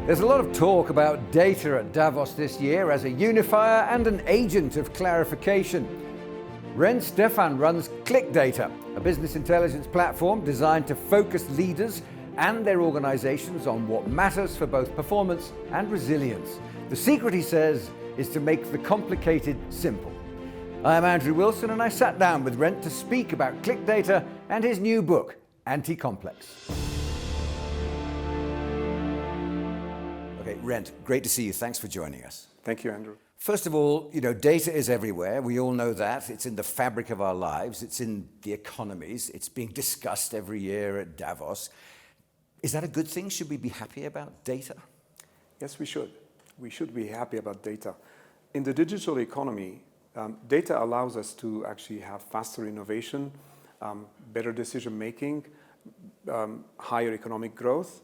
There's a lot of talk about data at Davos this year as a unifier and an agent of clarification. Rend Stephan runs ClicData, a business intelligence platform designed to focus leaders and their organizations on what matters for both performance and resilience. The secret, he says, is to make the complicated simple. I'm Andrew Wilson, and I sat down with Rend to speak about ClicData and his new book, Anti-Complex. Okay, Rend, great to see you. Thanks for joining us. Thank you, Andrew. First of all, data is everywhere. We all know that. It's in the fabric of our lives. It's in the economies. It's being discussed every year at Davos. Is that a good thing? Should we be happy about data? Yes, we should. We should be happy about data. In the digital economy, data allows us to actually have faster innovation, better decision making, higher economic growth.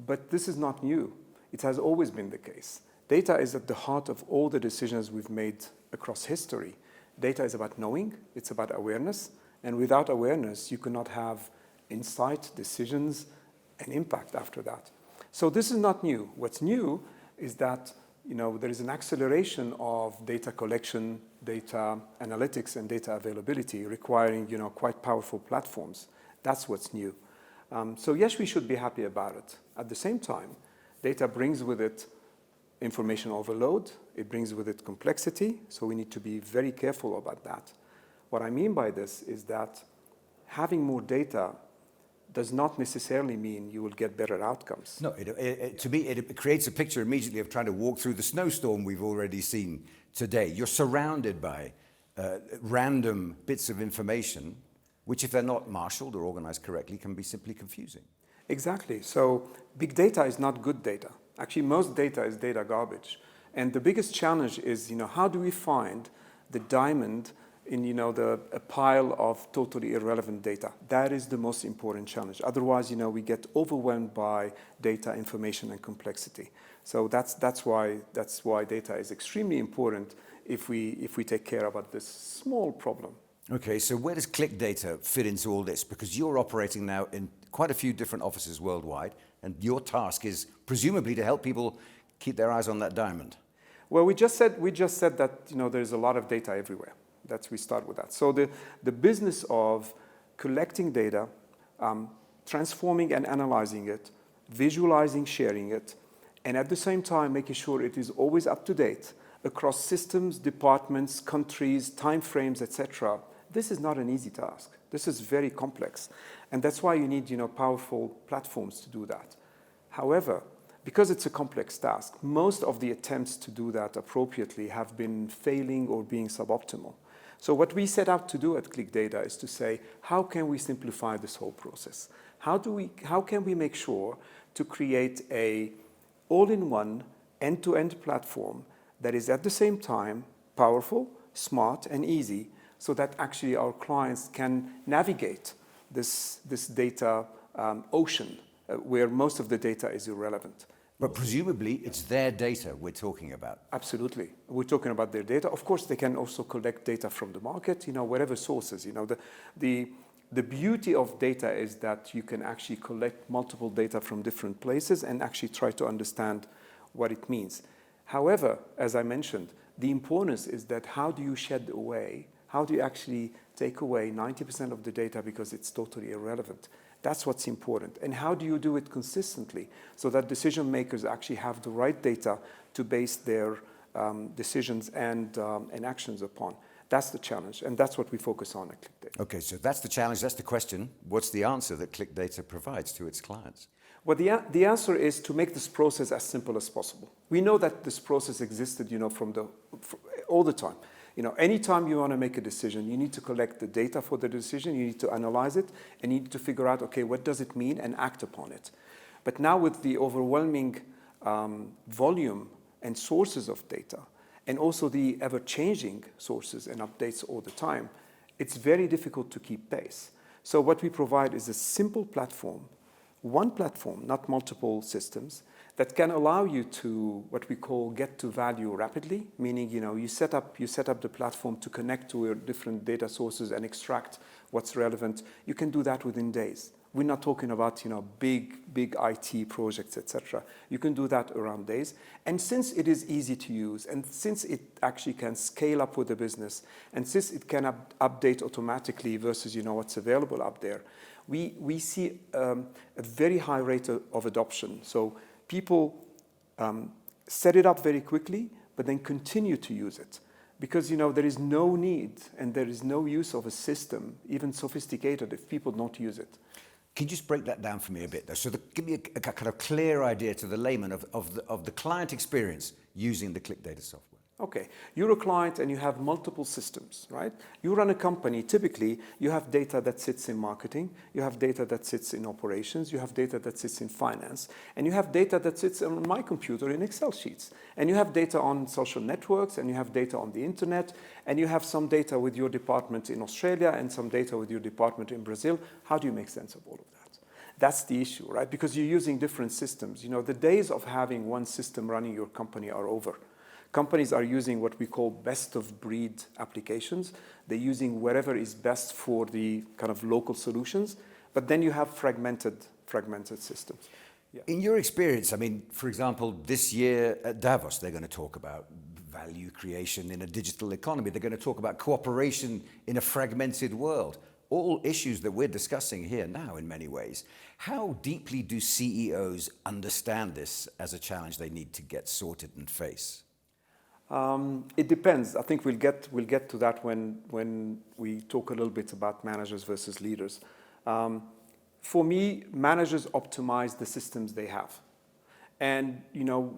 But this is not new. It has always been the case. Data is at the heart of all the decisions we've made across history. Data is about knowing, it's about awareness, and without awareness, you cannot have insight, decisions, and impact after that. So this is not new. What's new is that there is an acceleration of data collection, data analytics, and data availability requiring quite powerful platforms. That's what's new. So yes, we should be happy about it. At the same time, data brings with it information overload. It brings with it complexity. So we need to be very careful about that. What I mean by this is that having more data does not necessarily mean you will get better outcomes. No, to me, it creates a picture immediately of trying to walk through the snowstorm we've already seen today. You're surrounded by random bits of information, which if they're not marshaled or organized correctly, can be simply confusing. Exactly. So big data is not good data. Actually, most data is data garbage. And the biggest challenge is, how do we find the diamond in, a pile of totally irrelevant data? That is the most important challenge. Otherwise, we get overwhelmed by data, information, and complexity. So that's why data is extremely important if we take care about this small problem. Okay, so where does ClicData fit into all this? Because you're operating now in quite a few different offices worldwide, and your task is presumably to help people keep their eyes on that diamond. Well, we just said that there's a lot of data everywhere. We start with that. So the business of collecting data, transforming and analyzing it, visualizing, sharing it, and at the same time making sure it is always up to date across systems, departments, countries, timeframes, etc. This is not an easy task. This is very complex. And that's why you need powerful platforms to do that. However, because it's a complex task, most of the attempts to do that appropriately have been failing or being suboptimal. So what we set out to do at ClicData is to say, how can we simplify this whole process? How can we make sure to create a all-in-one, end-to-end platform that is at the same time powerful, smart, and easy, so that actually our clients can navigate this data ocean where most of the data is irrelevant. But presumably it's their data we're talking about. Absolutely. We're talking about their data. Of course, they can also collect data from the market, whatever sources. The beauty of data is that you can actually collect multiple data from different places and actually try to understand what it means. However, as I mentioned, the importance is that how do you actually take away 90% of the data because it's totally irrelevant? That's what's important. And how do you do it consistently so that decision makers actually have the right data to base their decisions and actions upon? That's the challenge, and that's what we focus on at ClicData. Okay, so that's the challenge, that's the question. What's the answer that ClicData provides to its clients? Well, the answer is to make this process as simple as possible. We know that this process existed, all the time. Anytime you want to make a decision, you need to collect the data for the decision, you need to analyze it, and you need to figure out, okay, what does it mean, and act upon it. But now with the overwhelming volume and sources of data, and also the ever-changing sources and updates all the time, it's very difficult to keep pace. So what we provide is a simple platform, one platform, not multiple systems, that can allow you to, what we call, get to value rapidly, meaning you set up the platform to connect to your different data sources and extract what's relevant. You can do that within days We're not talking about, big IT projects, etc. You can do that around days. And since it is easy to use, and since it actually can scale up with the business, and since it can update automatically versus, what's available up there, we see a very high rate of adoption. So people set it up very quickly, but then continue to use it. Because, there is no need and there is no use of a system, even sophisticated, if people don't use it. Can you just break that down for me a bit, though? So give me a kind of clear idea to the layman of the client experience using the ClicData software. Okay, you're a client and you have multiple systems, right? You run a company, typically you have data that sits in marketing, you have data that sits in operations, you have data that sits in finance, and you have data that sits on my computer in Excel sheets. And you have data on social networks, and you have data on the internet, and you have some data with your department in Australia and some data with your department in Brazil. How do you make sense of all of that? That's the issue, right? Because you're using different systems. The days of having one system running your company are over. Companies are using what we call best-of-breed applications. They're using whatever is best for the kind of local solutions, but then you have fragmented systems. Yeah. In your experience, for example, this year at Davos, they're going to talk about value creation in a digital economy. They're going to talk about cooperation in a fragmented world. All issues that we're discussing here now in many ways. How deeply do CEOs understand this as a challenge they need to get sorted and face? It depends. I think we'll get to that when we talk a little bit about managers versus leaders. For me, managers optimize the systems they have. And,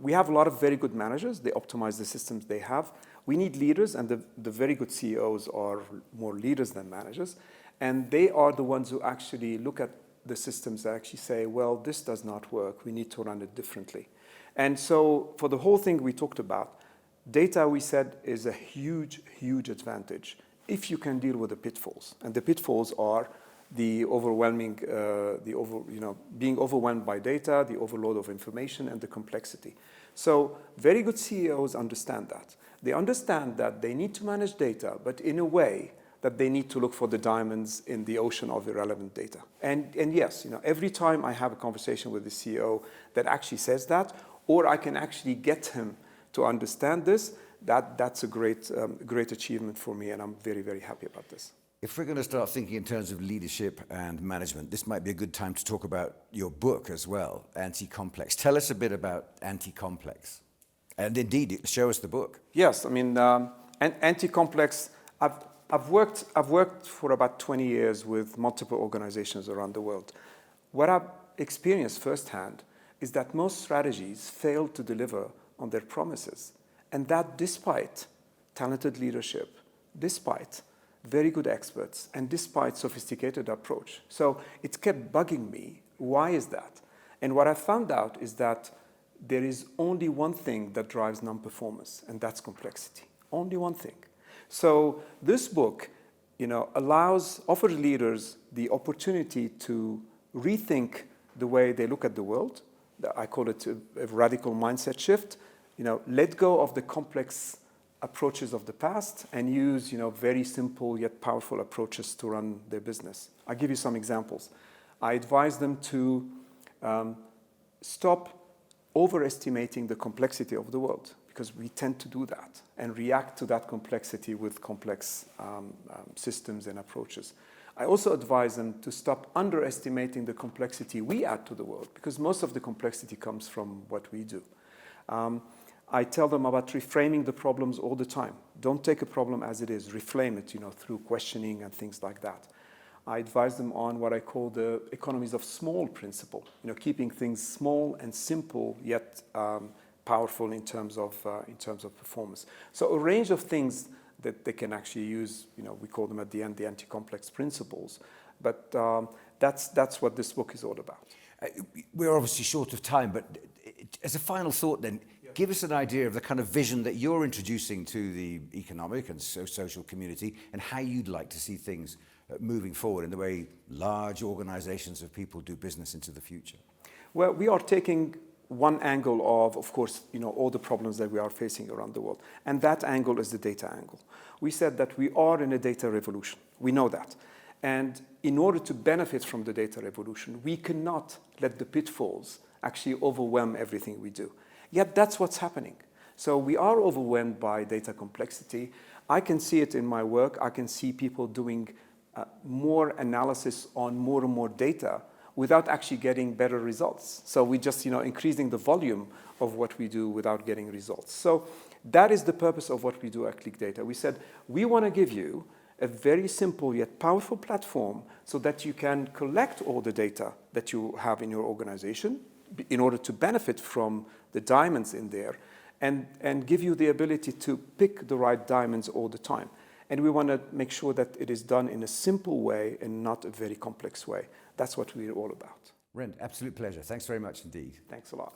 we have a lot of very good managers. They optimize the systems they have. We need leaders, and the very good CEOs are more leaders than managers. And they are the ones who actually look at the systems and actually say, well, this does not work. We need to run it differently. And so for the whole thing we talked about, data, we said, is a huge, huge advantage if you can deal with the pitfalls. And the pitfalls are the overwhelming, being overwhelmed by data, the overload of information, and the complexity. So very good CEOs understand that. They understand that they need to manage data, but in a way that they need to look for the diamonds in the ocean of irrelevant data. And yes, every time I have a conversation with the CEO that actually says that, or I can actually get him to understand this, that's a great achievement for me, and I'm very, very happy about this. If we're going to start thinking in terms of leadership and management, this might be a good time to talk about your book as well, Anti-Complex. Tell us a bit about Anti-Complex. And indeed, show us the book. Yes, Anti-Complex, I've worked for about 20 years with multiple organizations around the world. What I've experienced firsthand is that most strategies fail to deliver on their promises. And that despite talented leadership, despite very good experts, and despite sophisticated approach. So it kept bugging me. Why is that? And what I found out is that there is only one thing that drives non-performance, and that's complexity. Only one thing. So this book, offers leaders the opportunity to rethink the way they look at the world. I call it a radical mindset shift. Let go of the complex approaches of the past and use, very simple yet powerful approaches to run their business. I'll give you some examples. I advise them to stop overestimating the complexity of the world, because we tend to do that and react to that complexity with complex systems and approaches. I also advise them to stop underestimating the complexity we add to the world, because most of the complexity comes from what we do. I tell them about reframing the problems all the time. Don't take a problem as it is. Reframe it, through questioning and things like that. I advise them on what I call the economies of small principle. Keeping things small and simple, yet powerful in terms of performance. So a range of things that they can actually use. We call them at the end the anti-complex principles. But that's what this book is all about. We're obviously short of time, but as a final thought then, give us an idea of the kind of vision that you're introducing to the economic and social community, and how you'd like to see things moving forward in the way large organizations of people do business into the future. Well, we are taking one angle of course, all the problems that we are facing around the world. And that angle is the data angle. We said that we are in a data revolution. We know that. And in order to benefit from the data revolution, we cannot let the pitfalls actually overwhelm everything we do. Yet that's what's happening. So we are overwhelmed by data complexity. I can see it in my work. I can see people doing more analysis on more and more data without actually getting better results. So we just, increasing the volume of what we do without getting results. So that is the purpose of what we do at ClicData. We said, we want to give you a very simple yet powerful platform so that you can collect all the data that you have in your organization in order to benefit from the diamonds in there and give you the ability to pick the right diamonds all the time. And we want to make sure that it is done in a simple way and not a very complex way. That's what we're all about. Rend, absolute pleasure. Thanks very much indeed. Thanks a lot.